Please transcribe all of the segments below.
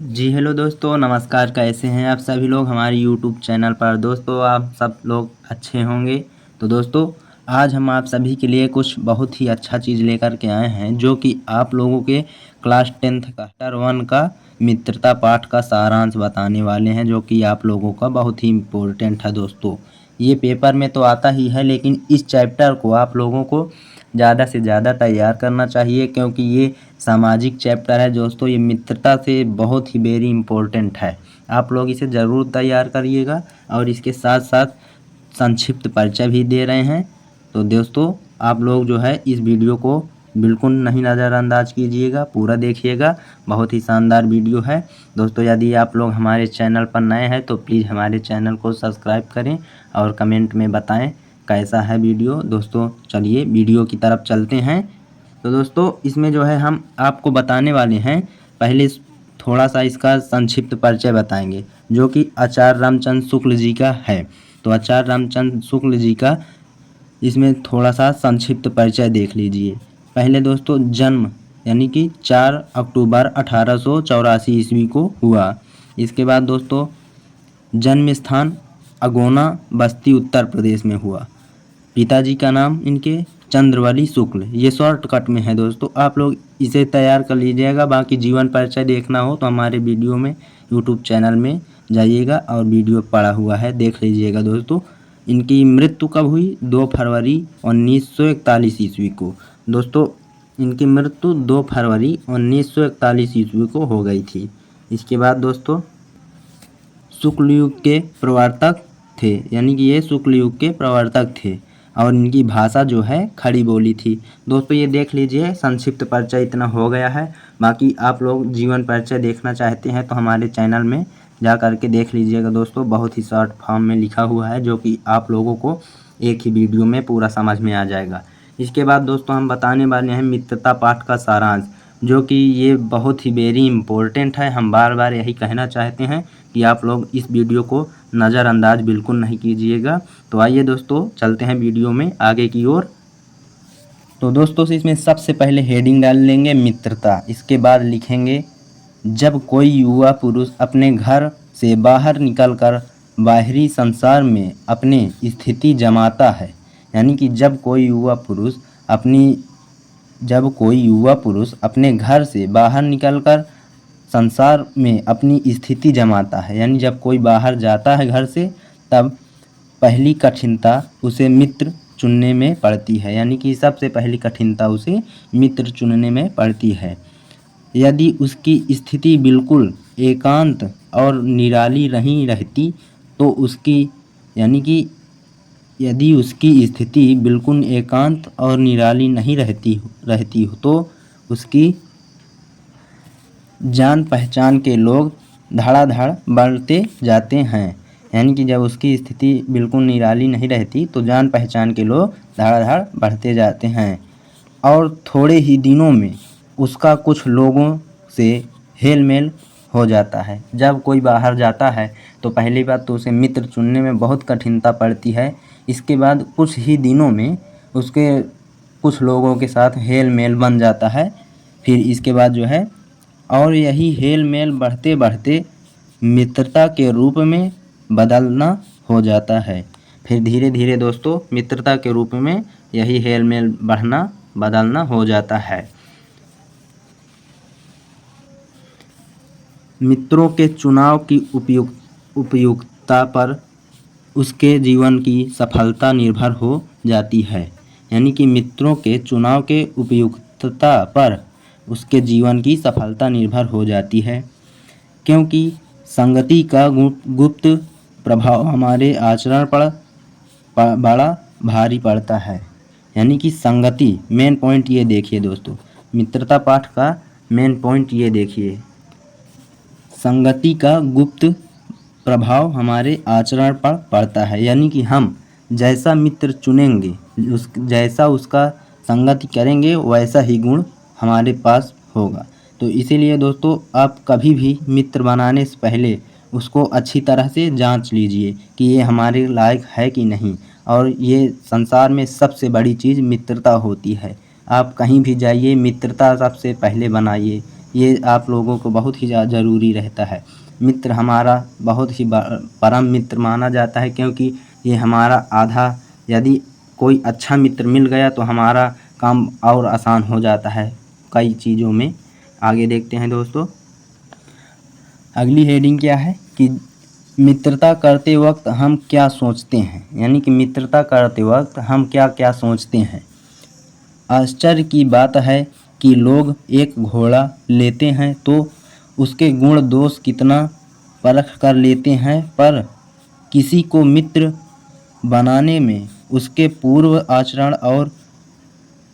जी hello दोस्तों, नमस्कार। कैसे हैं आप सभी लोग हमारे यूट्यूब चैनल पर। दोस्तों आप सब लोग अच्छे होंगे। तो दोस्तों आज हम आप सभी के लिए कुछ बहुत ही अच्छा चीज़ लेकर के आए हैं, जो कि आप लोगों के क्लास 10th का चैप्टर 1 का मित्रता पाठ का सारांश बताने वाले हैं, जो कि आप लोगों का बहुत ही इम्पोर्टेंट है। दोस्तों ये पेपर में तो आता ही है, लेकिन इस चैप्टर को आप लोगों को ज़्यादा से ज़्यादा तैयार करना चाहिए, क्योंकि ये सामाजिक चैप्टर है दोस्तों। ये मित्रता से बहुत ही वेरी इम्पोर्टेंट है। आप लोग इसे ज़रूर तैयार करिएगा। और इसके साथ साथ संक्षिप्त परिचय भी दे रहे हैं। तो दोस्तों आप लोग जो है इस वीडियो को बिल्कुल नहीं नज़रअंदाज कीजिएगा, पूरा देखिएगा। बहुत ही शानदार वीडियो है दोस्तों। यदि आप लोग हमारे चैनल पर नए हैं तो प्लीज़ हमारे चैनल को सब्सक्राइब करें और कमेंट में बताएं कैसा है वीडियो। दोस्तों चलिए वीडियो की तरफ चलते हैं। तो दोस्तों इसमें जो है हम आपको बताने वाले हैं, पहले थोड़ा सा इसका संक्षिप्त परिचय बताएंगे, जो कि आचार्य रामचंद्र शुक्ल जी का है। तो आचार्य रामचंद्र शुक्ल जी का इसमें थोड़ा सा संक्षिप्त परिचय देख लीजिए। पहले दोस्तों जन्म यानी कि 4 अक्टूबर 1884 ईस्वी को हुआ। इसके बाद दोस्तों जन्म स्थान अगोना बस्ती उत्तर प्रदेश में हुआ। पिताजी का नाम इनके चंद्रवली शुक्ल। ये शॉर्टकट में है दोस्तों, आप लोग इसे तैयार कर लीजिएगा। बाकी जीवन परिचय देखना हो तो हमारे वीडियो में यूट्यूब चैनल में जाइएगा और वीडियो पड़ा हुआ है, देख लीजिएगा दोस्तों। इनकी मृत्यु कब हुई? 2 फरवरी 1941 ईस्वी को। दोस्तों इनकी मृत्यु 2 फरवरी 1941 ईस्वी को हो गई थी। इसके बाद दोस्तों शुक्ल युग के प्रवर्तक थे, यानी कि ये शुक्ल युग के प्रवर्तक थे। और इनकी भाषा जो है खड़ी बोली थी। दोस्तों ये देख लीजिए, संक्षिप्त परिचय इतना हो गया है। बाकी आप लोग जीवन परिचय देखना चाहते हैं तो हमारे चैनल में जा कर के देख लीजिएगा दोस्तों। बहुत ही शॉर्ट फॉर्म में लिखा हुआ है, जो कि आप लोगों को एक ही वीडियो में पूरा समझ में आ जाएगा। इसके बाद दोस्तों हम बताने वाले हैं मित्रता पाठ का सारांश, जो कि ये बहुत ही वेरी इम्पोर्टेंट है। हम बार बार यही कहना चाहते हैं कि आप लोग इस वीडियो को नज़रअंदाज बिल्कुल नहीं कीजिएगा। तो आइए दोस्तों चलते हैं वीडियो में आगे की ओर। तो दोस्तों इसमें सबसे पहले हेडिंग डाल लेंगे मित्रता। इसके बाद लिखेंगे जब कोई युवा पुरुष अपने घर से बाहर निकलकर बाहरी संसार में अपनी स्थिति जमाता है, यानी कि जब कोई युवा पुरुष अपने घर से बाहर निकलकर संसार में अपनी स्थिति जमाता है, यानी जब कोई बाहर जाता है घर से, तब पहली कठिनता उसे मित्र चुनने में पड़ती है। यानी कि सबसे पहली कठिनता उसे मित्र चुनने में पड़ती है। यदि उसकी स्थिति बिल्कुल एकांत और निराली नहीं रहती तो उसकी यानी कि यदि उसकी स्थिति बिल्कुल एकांत और निराली नहीं रहती हो तो उसकी जान पहचान के लोग धड़ाधड़ बढ़ते जाते हैं। यानी कि जब उसकी स्थिति बिल्कुल निराली नहीं रहती तो जान पहचान के लोग धड़ाधड़ बढ़ते जाते हैं। और थोड़े ही दिनों में उसका कुछ लोगों से हेल मेल हो जाता है। जब कोई बाहर जाता है तो पहली बात तो उसे मित्र चुनने में बहुत कठिनता पड़ती है। इसके बाद कुछ ही दिनों में उसके कुछ लोगों के साथ हेल मेल बन जाता है। फिर इसके बाद जो है, और यही हेल मेल बढ़ते बढ़ते मित्रता के रूप में बदलना हो जाता है। फिर धीरे धीरे दोस्तों मित्रता के रूप में यही हेल मेल बदलना हो जाता है। मित्रों के चुनाव की उपयुक्तता पर उसके जीवन की सफलता निर्भर हो जाती है। यानी कि मित्रों के चुनाव के उपयुक्तता पर उसके जीवन की सफलता निर्भर हो जाती है, क्योंकि संगति का गुप्त प्रभाव हमारे आचरण पर बड़ा भारी पड़ता है। यानी कि संगति, मेन पॉइंट ये देखिए दोस्तों, मित्रता पाठ का मेन पॉइंट ये देखिए, संगति का गुप्त प्रभाव हमारे आचरण पर पड़ता है। यानी कि हम जैसा मित्र चुनेंगे, जैसा उसका संगति करेंगे, वैसा ही गुण हमारे पास होगा। तो इसीलिए दोस्तों आप कभी भी मित्र बनाने से पहले उसको अच्छी तरह से जांच लीजिए कि ये हमारे लायक है कि नहीं। और ये संसार में सबसे बड़ी चीज़ मित्रता होती है। आप कहीं भी जाइए मित्रता सबसे पहले बनाइए। ये आप लोगों को बहुत ही ज़रूरी रहता है। मित्र हमारा बहुत ही परम मित्र माना जाता है, क्योंकि ये हमारा आधा, यदि कोई अच्छा मित्र मिल गया तो हमारा काम और आसान हो जाता है कई चीज़ों में। आगे देखते हैं दोस्तों, अगली हेडिंग क्या है कि मित्रता करते वक्त हम क्या सोचते हैं, यानी कि मित्रता करते वक्त हम क्या क्या सोचते हैं। आश्चर्य की बात है कि लोग एक घोड़ा लेते हैं तो उसके गुण दोष कितना परख कर लेते हैं, पर किसी को मित्र बनाने में उसके पूर्व आचरण और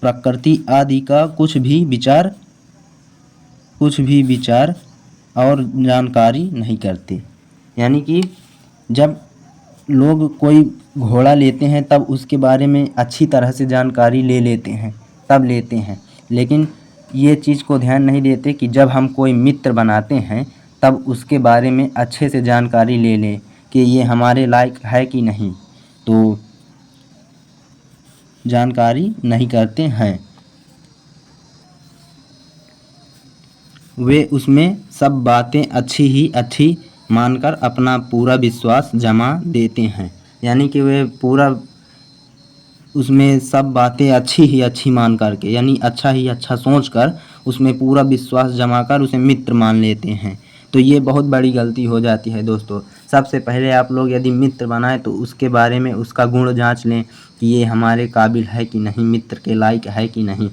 प्रकृति आदि का कुछ भी विचार और जानकारी नहीं करते। यानी कि जब लोग कोई घोड़ा लेते हैं तब उसके बारे में अच्छी तरह से जानकारी ले लेते हैं, तब लेते हैं। लेकिन ये चीज़ को ध्यान नहीं देते कि जब हम कोई मित्र बनाते हैं तब उसके बारे में अच्छे से जानकारी ले लें कि ये हमारे लायक है कि नहीं, तो जानकारी नहीं करते हैं। वे उसमें सब बातें अच्छी मानकर अपना पूरा विश्वास जमा देते हैं। यानी कि वे पूरा उसमें सब बातें अच्छी मान करके, यानी अच्छा सोचकर उसमें पूरा विश्वास जमा कर उसे मित्र मान लेते हैं। तो ये बहुत बड़ी गलती हो जाती है दोस्तों। सबसे पहले आप लोग यदि मित्र बनाएं तो उसके बारे में उसका गुण जांच लें कि ये हमारे काबिल है कि नहीं, मित्र के लायक है कि नहीं।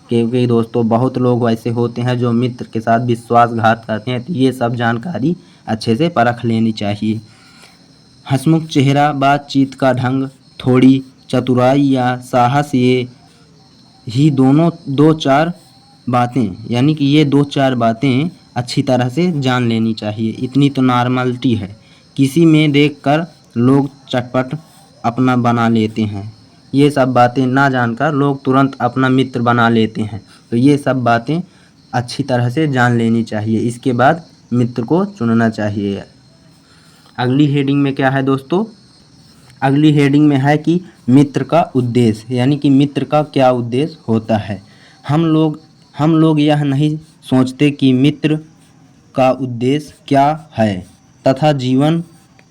क्योंकि दोस्तों बहुत लोग ऐसे होते हैं जो मित्र के साथ विश्वासघात करते हैं, तो ये सब जानकारी अच्छे से परख लेनी चाहिए। हंसमुख चेहरा, बातचीत का ढंग, थोड़ी चतुराई या साहस, ये ही दो चार बातें, यानी कि ये 2-4 बातें अच्छी तरह से जान लेनी चाहिए। इतनी तो नॉर्मलिटी है। किसी में देखकर लोग चटपट अपना बना लेते हैं। ये सब बातें ना जानकर लोग तुरंत अपना मित्र बना लेते हैं। तो ये सब बातें अच्छी तरह से जान लेनी चाहिए, इसके बाद मित्र को चुनना चाहिए। अगली हेडिंग में क्या है दोस्तों, अगली हेडिंग में है कि मित्र का उद्देश्य, यानी कि मित्र का क्या उद्देश्य होता है। हम लोग यह नहीं सोचते कि मित्र का उद्देश्य क्या है तथा जीवन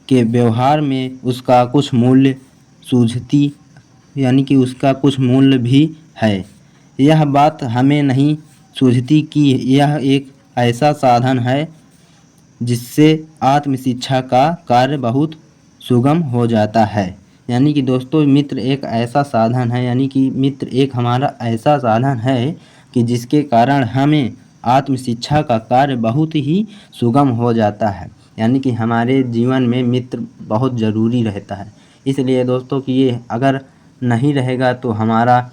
के व्यवहार में उसका कुछ मूल्य सूझती, यानी कि उसका कुछ मूल्य भी है। यह बात हमें नहीं सूझती कि यह एक ऐसा साधन है जिससे आत्मशिक्षा का कार्य बहुत सुगम हो जाता है। यानी कि दोस्तों मित्र एक ऐसा साधन है, यानी कि मित्र एक हमारा ऐसा साधन है कि जिसके कारण हमें आत्मशिक्षा का कार्य बहुत ही सुगम हो जाता है। यानी कि हमारे जीवन में मित्र बहुत ज़रूरी रहता है। इसलिए दोस्तों कि ये अगर नहीं रहेगा तो हमारा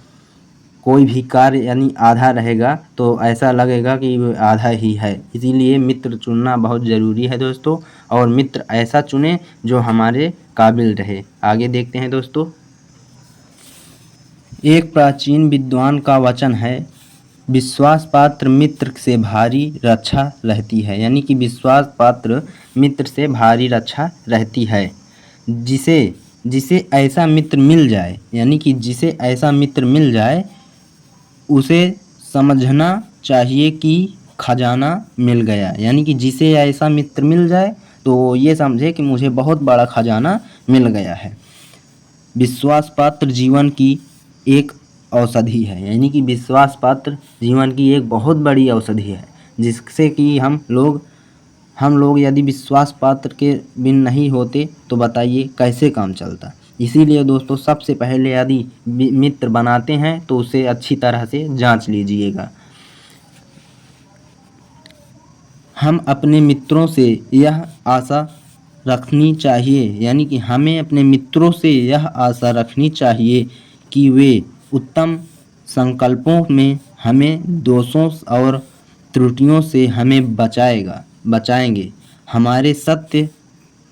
कोई भी कार्य यानी आधा रहेगा, तो ऐसा लगेगा कि वो आधा ही है। इसीलिए मित्र चुनना बहुत ज़रूरी है दोस्तों, और मित्र ऐसा चुने जो हमारे काबिल रहे। आगे देखते हैं दोस्तों, एक प्राचीन विद्वान का वचन है, विश्वास पात्र मित्र से भारी रक्षा रहती है। यानी कि विश्वास पात्र मित्र से भारी रक्षा रहती है। जिसे ऐसा मित्र मिल जाए, यानी कि जिसे ऐसा मित्र मिल जाए उसे समझना चाहिए कि खजाना मिल गया। यानी कि जिसे ऐसा मित्र मिल जाए तो ये समझे कि मुझे बहुत बड़ा खजाना मिल गया है। विश्वास पात्र जीवन की एक औषधि है, यानी कि विश्वास पात्र जीवन की एक बहुत बड़ी औषधि है, जिससे कि हम लोग यदि विश्वास पात्र के बिन नहीं होते तो बताइए कैसे काम चलता। इसीलिए दोस्तों सबसे पहले यदि मित्र बनाते हैं तो उसे अच्छी तरह से जांच लीजिएगा। हम अपने मित्रों से यह आशा रखनी चाहिए, यानी कि हमें अपने मित्रों से यह आशा रखनी चाहिए कि वे उत्तम संकल्पों में हमें दोषों और त्रुटियों से हमें बचाएंगे, हमारे सत्य,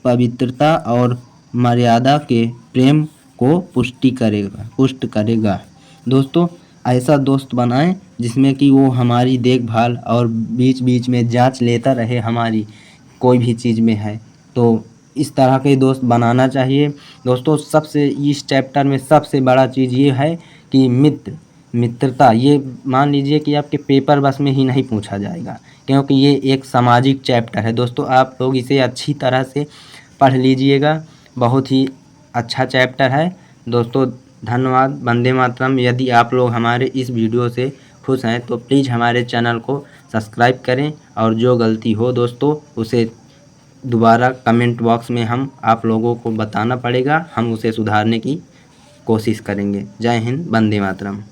पवित्रता और मर्यादा के प्रेम को पुष्ट करेगा। दोस्तों ऐसा दोस्त बनाएं जिसमें कि वो हमारी देखभाल और बीच बीच में जांच लेता रहे हमारी कोई भी चीज़ में है, तो इस तरह के दोस्त बनाना चाहिए। दोस्तों सबसे इस चैप्टर में सबसे बड़ा चीज़ ये है कि मित्रता, ये मान लीजिए कि आपके पेपर बस में ही नहीं पूछा जाएगा। क्योंकि ये एक सामाजिक चैप्टर है दोस्तों। आप लोग इसे अच्छी तरह से पढ़ लीजिएगा, बहुत ही अच्छा चैप्टर है दोस्तों। धन्यवाद। वंदे मातरम। यदि आप लोग हमारे इस वीडियो से खुश हैं तो प्लीज़ हमारे चैनल को सब्सक्राइब करें, और जो गलती हो दोस्तों उसे दोबारा कमेंट बॉक्स में हम आप लोगों को बताना पड़ेगा, हम उसे सुधारने की कोशिश करेंगे। जय हिंद, वंदे मातरम।